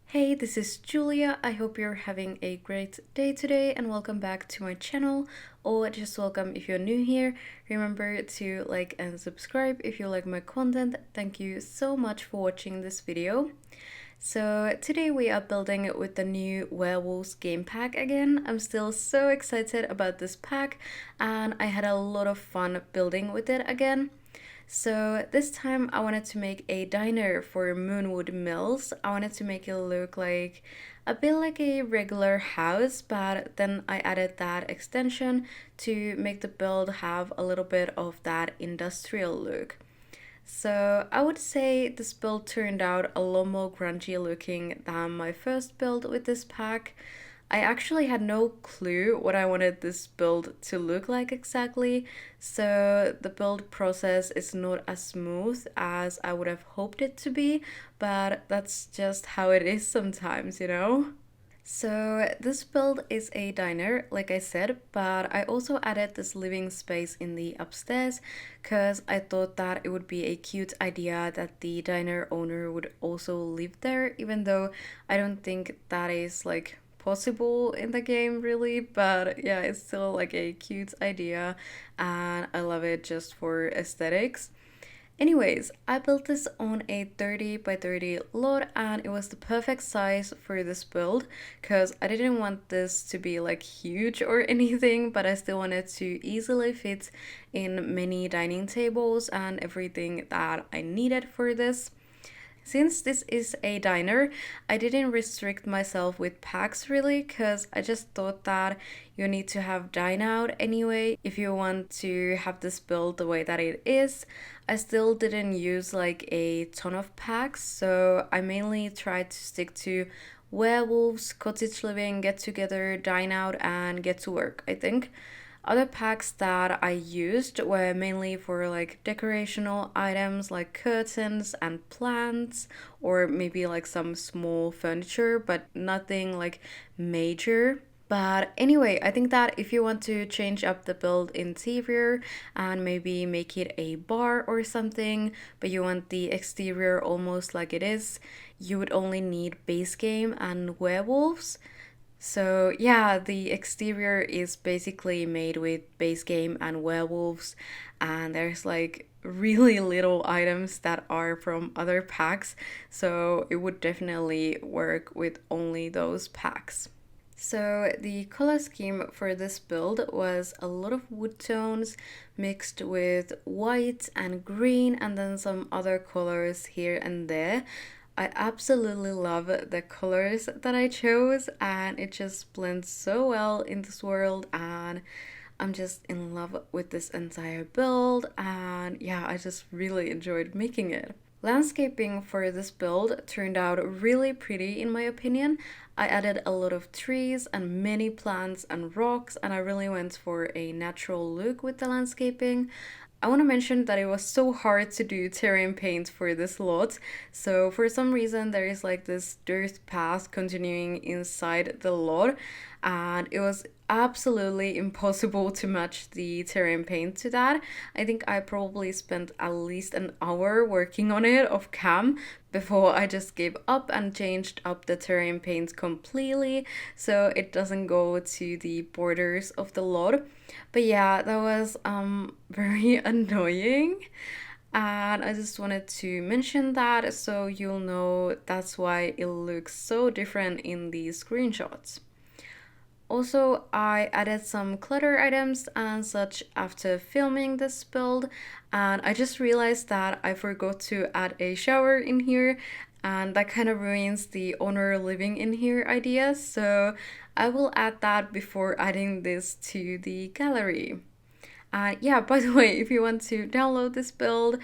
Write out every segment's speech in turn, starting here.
Hey, this is Julia. I hope you're having a great day today and welcome back to my channel, or just welcome if you're new here. Remember to like and subscribe if you like my content. Thank you so much for watching this video. So today we are building it with the new Werewolves game pack again. I'm still so excited about this pack and I had a lot of fun building with it again. So this time I wanted to make a diner for Moonwood Mills. I wanted to make it look like a bit like a regular house, but then I added that extension to make the build have a little bit of that industrial look. So I would say this build turned out a lot more grungy looking than my first build with this pack. I actually had no clue what I wanted this build to look like exactly, so the build process is not as smooth as I would have hoped it to be, but that's just how it is sometimes, you know? So this build is a diner, like I said, but I also added this living space in the upstairs because I thought that it would be a cute idea that the diner owner would also live there, even though I don't think that is like possible in the game really, but yeah, it's still like a cute idea and I love it just for aesthetics. Anyways, I built this on a 30 by 30 lot and it was the perfect size for this build because I didn't want this to be like huge or anything, but I still wanted to easily fit in many dining tables and everything that I needed for this. Since this is a diner, I didn't restrict myself with packs really because I just thought that you need to have dine out anyway if you want to have this build the way that it is. I still didn't use like a ton of packs, so I mainly tried to stick to werewolves, cottage living, get together, dine out, and get to work, I think. Other packs that I used were mainly for like decorational items like curtains and plants, or maybe like some small furniture, but nothing like major. But anyway, I think that if you want to change up the build interior and maybe make it a bar or something, but you want the exterior almost like it is, you would only need base game and werewolves. So yeah, the exterior is basically made with base game and werewolves, and there's like really little items that are from other packs, so it would definitely work with only those packs. So the color scheme for this build was a lot of wood tones mixed with white and green and then some other colors here and there. I absolutely love the colors that I chose and it just blends so well in this world and I'm just in love with this entire build and yeah, I just really enjoyed making it. Landscaping for this build turned out really pretty in my opinion. I added a lot of trees and many plants and rocks and I really went for a natural look with the landscaping. I want to mention that it was so hard to do terrain paint for this lot. So for some reason there is like this dirt path continuing inside the lot and it was absolutely impossible to match the terrain paint to that. I think I probably spent at least an hour working on it off cam before I just gave up and changed up the terrain paint completely so it doesn't go to the borders of the lot. But yeah, that was very annoying and I just wanted to mention that so you'll know that's why it looks so different in the screenshots. Also, I added some clutter items and such after filming this build, and I just realized that I forgot to add a shower in here, and that kind of ruins the owner living in here idea, so I will add that before adding this to the gallery. Yeah, by the way, if you want to download this build,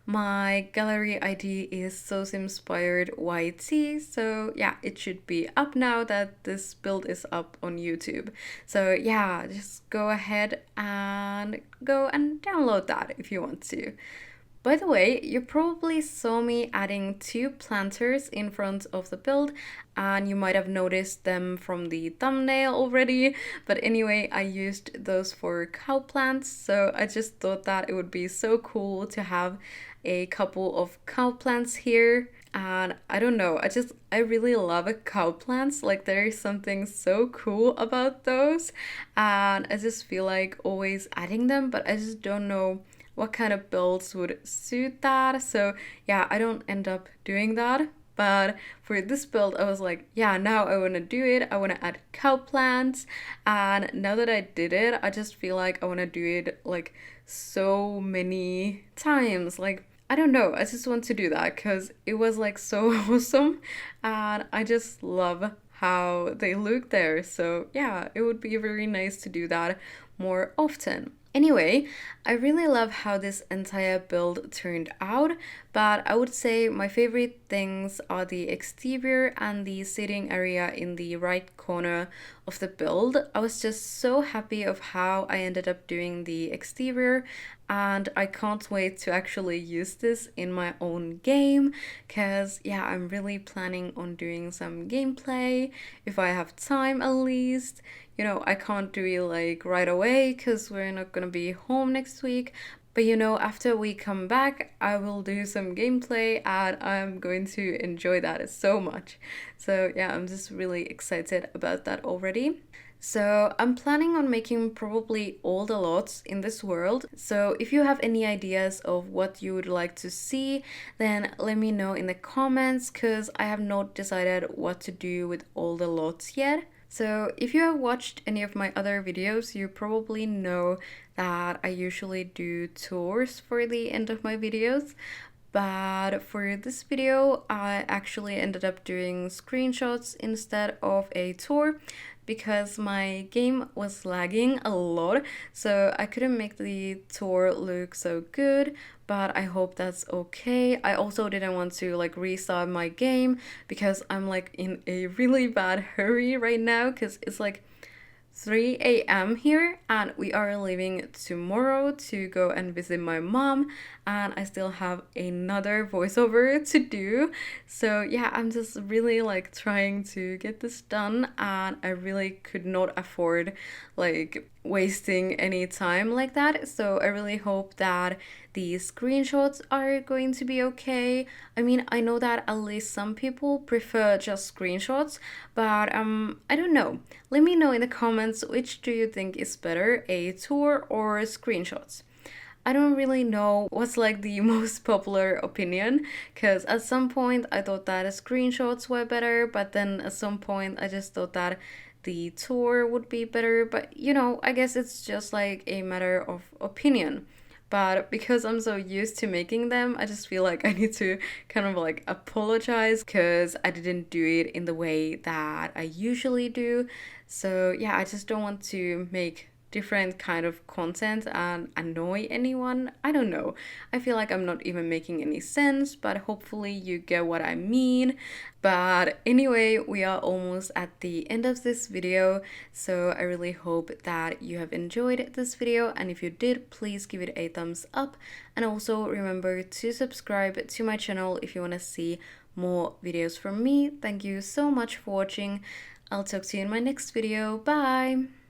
my gallery ID is sosimspiredYT. So yeah, it should be up now that this build is up on YouTube. So yeah, just go ahead and go and download that if you want to. By the way, you probably saw me adding two planters in front of the build and you might have noticed them from the thumbnail already, but anyway, I used those for cow plants, so I just thought that it would be so cool to have a couple of cow plants here. and I don't know, I really love cow plants. Like there is something so cool about those, and I just feel like always adding them, but I just don't know what kind of builds would suit that. So yeah, I don't end up doing that. But for this build, I was like, yeah, now I want to do it. I want to add cow plants. And now that I did it, I just feel like I want to do it like so many times. Like, I don't know. I just want to do that because it was like so awesome. And I just love how they look there. So, yeah, it would be very nice to do that more often. Anyway, I really love how this entire build turned out, but I would say my favorite things are the exterior and the sitting area in the right corner of the build. I was just so happy of how I ended up doing the exterior, and I can't wait to actually use this in my own game because yeah, I'm really planning on doing some gameplay if I have time at least. You know, I can't do it like right away because we're not gonna be home next week. But you know, after we come back, I will do some gameplay and I'm going to enjoy that so much. So yeah, I'm just really excited about that already. So I'm planning on making probably all the lots in this world. So if you have any ideas of what you would like to see, then let me know in the comments because I have not decided what to do with all the lots yet. So if you have watched any of my other videos, you probably know that I usually do tours for the end of my videos. But for this video, I actually ended up doing screenshots instead of a tour because my game was lagging a lot, so I couldn't make the tour look so good, but I hope that's okay. I also didn't want to like restart my game because I'm like in a really bad hurry right now because it's like 3 a.m. here and we are leaving tomorrow to go and visit my mom, and I still have another voiceover to do. So yeah, I'm just really like trying to get this done, and I really could not afford like wasting any time like that. So I really hope that the screenshots are going to be okay. I mean, I know that at least some people prefer just screenshots, but I don't know. Let me know in the comments which do you think is better, a tour or screenshots. I don't really know what's like the most popular opinion because at some point I thought that screenshots were better, but then at some point I just thought that the tour would be better. But you know, I guess it's just like a matter of opinion. But because I'm so used to making them, I just feel like I need to kind of like apologize because I didn't do it in the way that I usually do. So yeah, I just don't want to make different kind of content and annoy anyone. I don't know. I feel like I'm not even making any sense, but hopefully you get what I mean. But anyway, we are almost at the end of this video, so I really hope that you have enjoyed this video, and if you did, please give it a thumbs up, and also remember to subscribe to my channel if you want to see more videos from me. Thank you so much for watching. I'll talk to you in my next video. Bye!